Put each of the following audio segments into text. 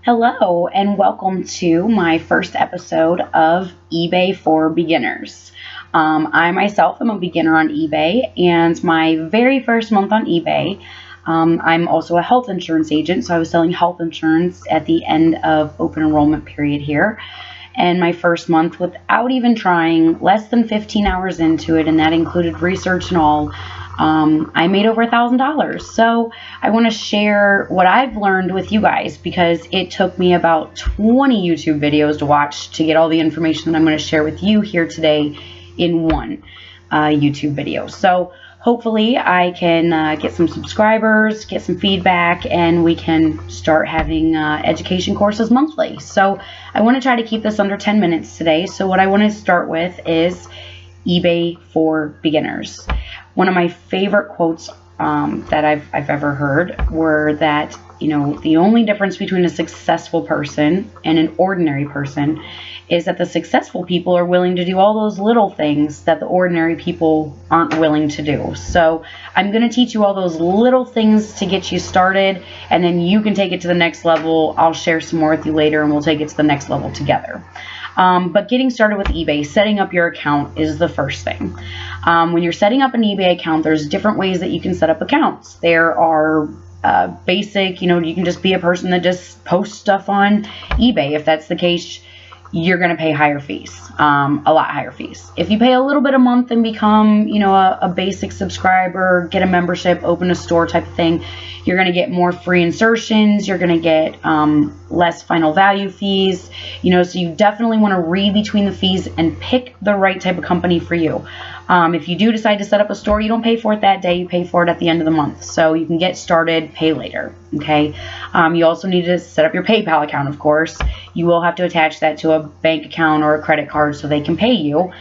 Hello, and welcome to my first episode of eBay for Beginners. I myself am a beginner on eBay, and my very first month on eBay, I'm also a health insurance agent, so I was selling health insurance at the end of open enrollment period here. And my first month, without even trying, less than 15 hours into it, and that included research and all, I made over $1,000. So I want to share what I've learned with you guys because it took me about 20 YouTube videos to watch to get all the information that I'm going to share with you here today in one YouTube video. So hopefully I can get some subscribers, get some feedback, and we can start having education courses monthly. So I want to try to keep this under 10 minutes today. So what I want to start with is eBay for Beginners. One of my favorite quotes that I've ever heard were that, the only difference between a successful person and an ordinary person is that the successful people are willing to do all those little things that the ordinary people aren't willing to do. So I'm going to teach you all those little things to get you started, and then you can take it to the next level. I'll share some more with you later, and we'll take it to the next level together. But getting started with eBay, setting up your account is the first thing. When you're setting up an eBay account, there's different ways that you can set up accounts. There are basic, you can just be a person that just posts stuff on eBay. If that's the case, you're going to pay higher fees, a lot higher fees. If you pay a little bit a month and become, a basic subscriber, get a membership, open a store type of thing, you're going to get more free insertions. You're going to get less final value fees, so you definitely want to read between the fees and pick the right type of company for you. If you do decide to set up a store, you don't pay for it that day, you pay for it at the end of the month. So you can get started, pay later, okay? You also need to set up your PayPal account, of course. You will have to attach that to a bank account or a credit card so they can pay you.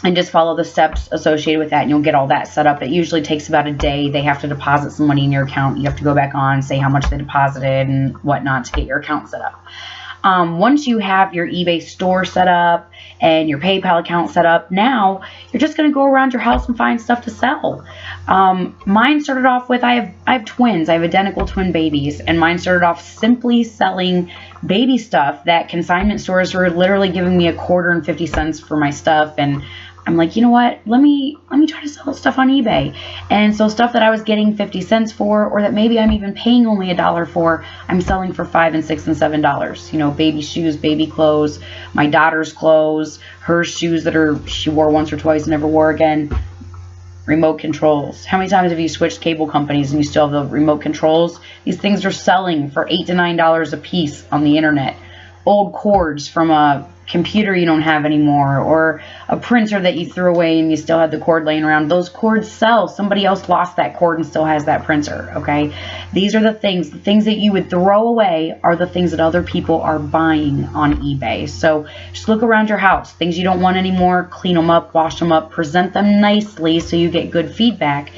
And just follow the steps associated with that, and you'll get all that set up. It usually takes about a day. They have to deposit some money in your account. You have to go back on, say how much they deposited and whatnot to get your account set up. Once you have your eBay store set up and your PayPal account set up, now you're just going to go around your house and find stuff to sell. Mine started off with, I have twins. I have identical twin babies, and mine started off simply selling baby stuff that consignment stores were literally giving me $1.50 for my stuff. And I'm like, you know what? Let me try to sell stuff on eBay. And so stuff that I was getting 50 cents for, or that maybe I'm even paying only $1 for, I'm selling for $5 and $6 and $7. Baby shoes, baby clothes, my daughter's clothes, her shoes that she wore once or twice and never wore again. Remote controls. How many times have you switched cable companies and you still have the remote controls? These things are selling for $8 to $9 a piece on the internet. Old cords from a computer you don't have anymore, or a printer that you threw away and you still had the cord laying around. Those cords sell. Somebody else lost that cord and still has that printer, okay? These are the things that you would throw away are the things that other people are buying on eBay. So just look around your house. Things you don't want anymore, clean them up, wash them up, present them nicely so you get good feedback.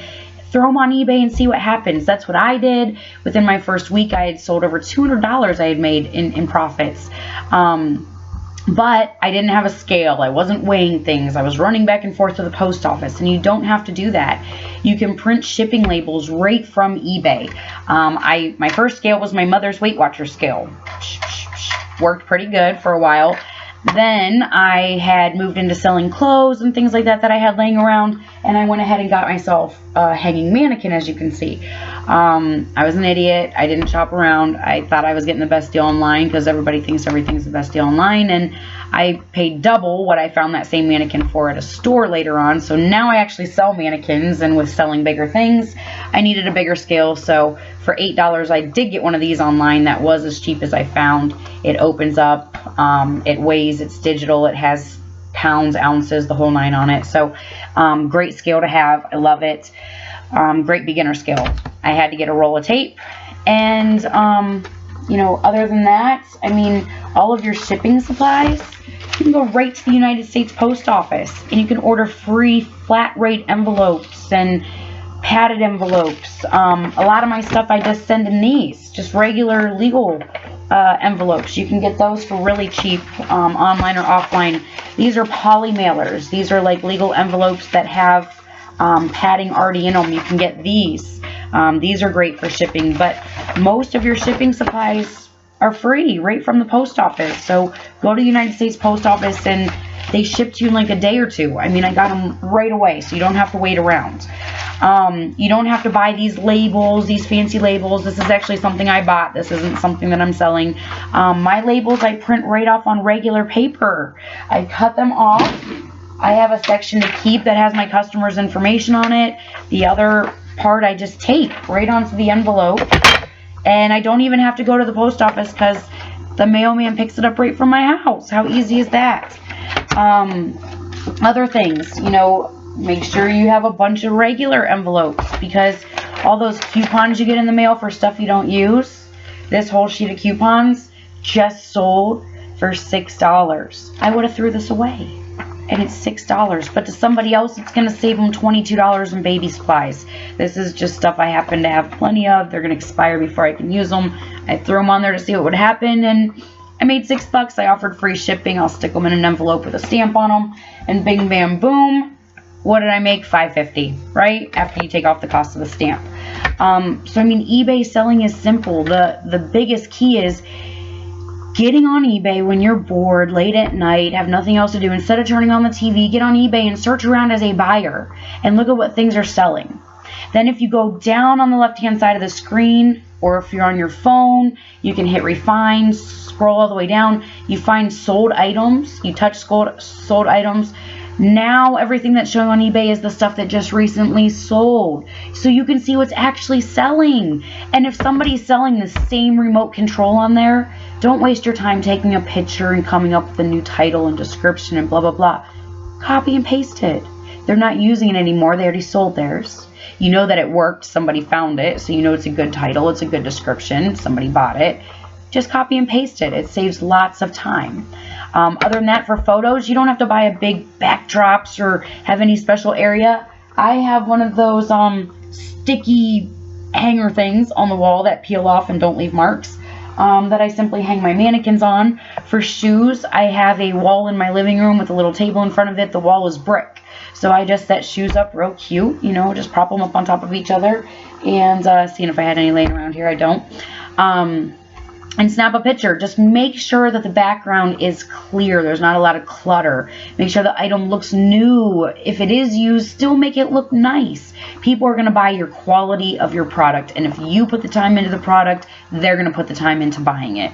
Throw them on eBay and see what happens. That's what I did. Within my first week, I had sold over $200 I had made in profits. But I didn't have a scale. I wasn't weighing things. I was running back and forth to the post office, and you don't have to do that. You can print shipping labels right from eBay. My first scale was my mother's Weight Watcher scale. Worked pretty good for a while. Then I had moved into selling clothes and things like that I had laying around, and I went ahead and got myself a hanging mannequin, as you can see. I was an idiot. I didn't shop around. I thought I was getting the best deal online because everybody thinks everything's the best deal online, and I paid double what I found that same mannequin for at a store later on. So now I actually sell mannequins, and with selling bigger things, I needed a bigger scale. So for $8, I did get one of these online that was as cheap as I found. It opens up, it weighs, it's digital, it has pounds, ounces, the whole nine on it. So great scale to have. I love it. Great beginner scale. I had to get a roll of tape, and other than that, all of your shipping supplies, you can go right to the United States Post Office and you can order free flat rate envelopes and padded envelopes. A lot of my stuff I just send in these, just regular legal envelopes. You can get those for really cheap, online or offline. These are poly mailers. These are like legal envelopes that have padding already in them. You can get these. These are great for shipping, but most of your shipping supplies are free right from the post office. So go to the United States Post Office and they ship to you in like a day or two. I mean, I got them right away, so you don't have to wait around. You don't have to buy these labels, these fancy labels. This is actually something I bought. This isn't something that I'm selling. My labels I print right off on regular paper. I cut them off. I have a section to keep that has my customer's information on it. The other part I just tape right onto the envelope. And I don't even have to go to the post office because the mailman picks it up right from my house. How easy is that? Other things, make sure you have a bunch of regular envelopes, because all those coupons you get in the mail for stuff you don't use, this whole sheet of coupons just sold for $6. I would have threw this away, and it's $6, but to somebody else it's going to save them $22 in baby supplies. This is just stuff I happen to have plenty of. They're going to expire before I can use them. I threw them on there to see what would happen, and I made $6. I offered free shipping. I'll stick them in an envelope with a stamp on them, and bing bam boom, what did I make? $5.50, right? After you take off the cost of the stamp. So I mean, eBay selling is simple. The biggest key is getting on eBay when you're bored, late at night, have nothing else to do. Instead of turning on the TV, get on eBay and search around as a buyer and look at what things are selling. Then if you go down on the left-hand side of the screen, or if you're on your phone, you can hit refine, scroll all the way down. You find sold items. You touch sold items. Now everything that's showing on eBay is the stuff that just recently sold. So you can see what's actually selling. And if somebody's selling the same remote control on there, don't waste your time taking a picture and coming up with a new title and description and blah, blah, blah. Copy and paste it. They're not using it anymore. They already sold theirs. You know that it worked. Somebody found it. So you know it's a good title. It's a good description. Somebody bought it. Just copy and paste it. It saves lots of time. Other than that, for photos, you don't have to buy a big backdrops or have any special area. I have one of those sticky hanger things on the wall that peel off and don't leave marks that I simply hang my mannequins on. For shoes, I have a wall in my living room with a little table in front of it. The wall is brick. So I just set shoes up real cute, just prop them up on top of each other and seeing if I had any laying around here. I don't. And snap a picture. Just make sure that the background is clear. There's not a lot of clutter. Make sure the item looks new. If it is used, still make it look nice. People are going to buy your quality of your product. And if you put the time into the product, they're going to put the time into buying it.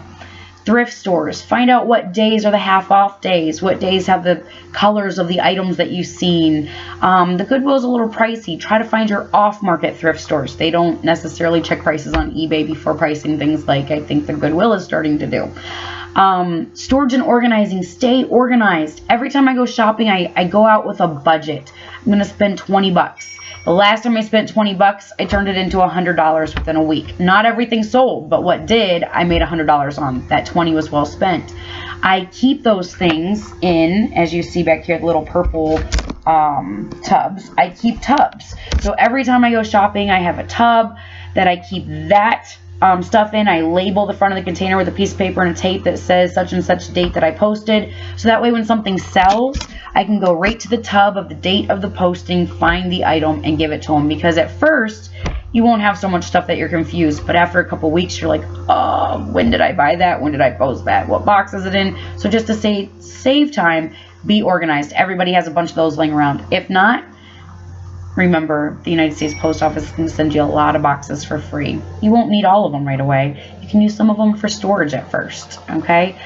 Thrift stores. Find out what days are the half off days. What days have the colors of the items that you've seen. The Goodwill is a little pricey. Try to find your off-market thrift stores. They don't necessarily check prices on eBay before pricing things like I think the Goodwill is starting to do. Storage and organizing. Stay organized. Every time I go shopping, I go out with a budget. I'm going to spend $20. The last time I spent $20, I turned it into $100 within a week. Not everything sold, but what did, I made $100 on. That $20 was well spent. I keep those things in, as you see back here, the little purple tubs. I keep tubs. So every time I go shopping, I have a tub that I keep that stuff in. I label the front of the container with a piece of paper and a tape that says such and such date that I posted. So that way when something sells, I can go right to the tub of the date of the posting, find the item, and give it to them. Because at first, you won't have so much stuff that you're confused. But after a couple weeks, you're like, oh, when did I buy that? When did I post that? What box is it in? So just to save time, be organized. Everybody has a bunch of those laying around. If not, remember, the United States Post Office can send you a lot of boxes for free. You won't need all of them right away. You can use some of them for storage at first, okay?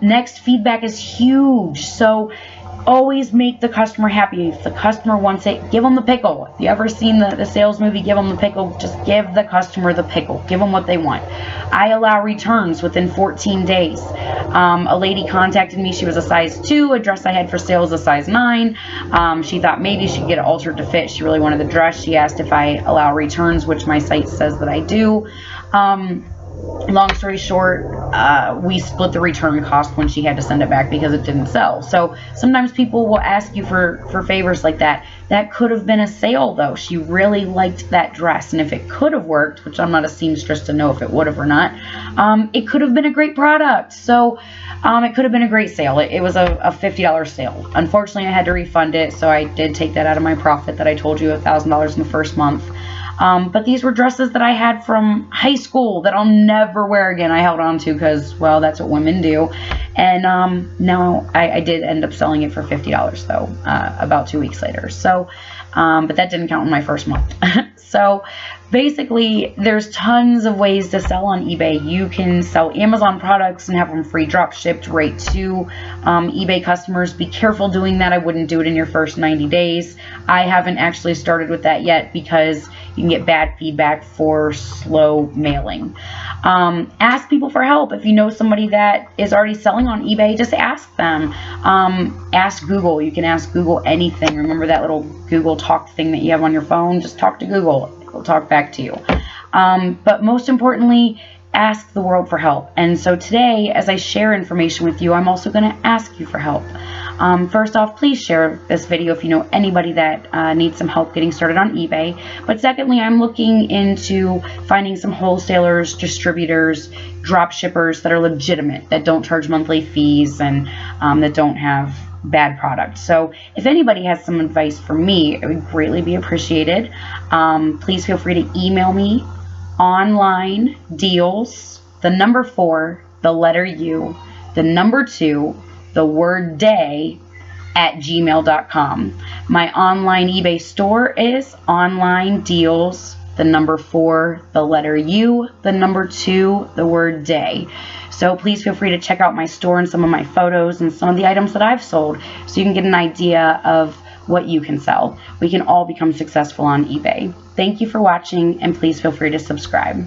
Next, feedback is huge. So always make the customer happy. If the customer wants it, give them the pickle. If you ever seen the sales movie, Give them the pickle, just give the customer the pickle. Give them what they want. I allow returns within 14 days. A lady contacted me. She was a size 2. A dress I had for sale was a size 9. She thought maybe she could get it altered to fit. She really wanted the dress. She asked if I allow returns, which my site says that I do. Long story short, we split the return cost when she had to send it back because it didn't sell. So sometimes people will ask you for favors like that. That could have been a sale, though. She really liked that dress, and if it could have worked, which I'm not a seamstress to know if it would have or not, it could have been a great product. So it could have been a great sale. It was a $50 sale. Unfortunately, I had to refund it, so I did take that out of my profit that I told you, $1,000 in the first month. But these were dresses that I had from high school that I'll never wear again. I held on to because, well, that's what women do. And now I did end up selling it for $50 though, about 2 weeks later. So, but that didn't count in my first month. So basically, there's tons of ways to sell on eBay. You can sell Amazon products and have them free drop shipped right to eBay customers. Be careful doing that. I wouldn't do it in your first 90 days. I haven't actually started with that yet because you can get bad feedback for slow mailing. Ask people for help. If you know somebody that is already selling on eBay, just ask them. Ask Google. You can ask Google anything. Remember that little Google Talk thing that you have on your phone? Just talk to Google. It'll talk back to you. But most importantly, ask the world for help. And so today, as I share information with you, I'm also going to ask you for help. First off, please share this video if you know anybody that needs some help getting started on eBay. But secondly, I'm looking into finding some wholesalers, distributors, drop shippers that are legitimate, that don't charge monthly fees, and that don't have bad products. So if anybody has some advice for me, it would greatly be appreciated. Please feel free to email me online deals, the number 4, the letter U, the number 2, the word day @gmail.com. My online eBay store is online deals, the number 4, the letter U, the number 2, the word day. So please feel free to check out my store and some of my photos and some of the items that I've sold so you can get an idea of what you can sell. We can all become successful on eBay. Thank you for watching, and please feel free to subscribe.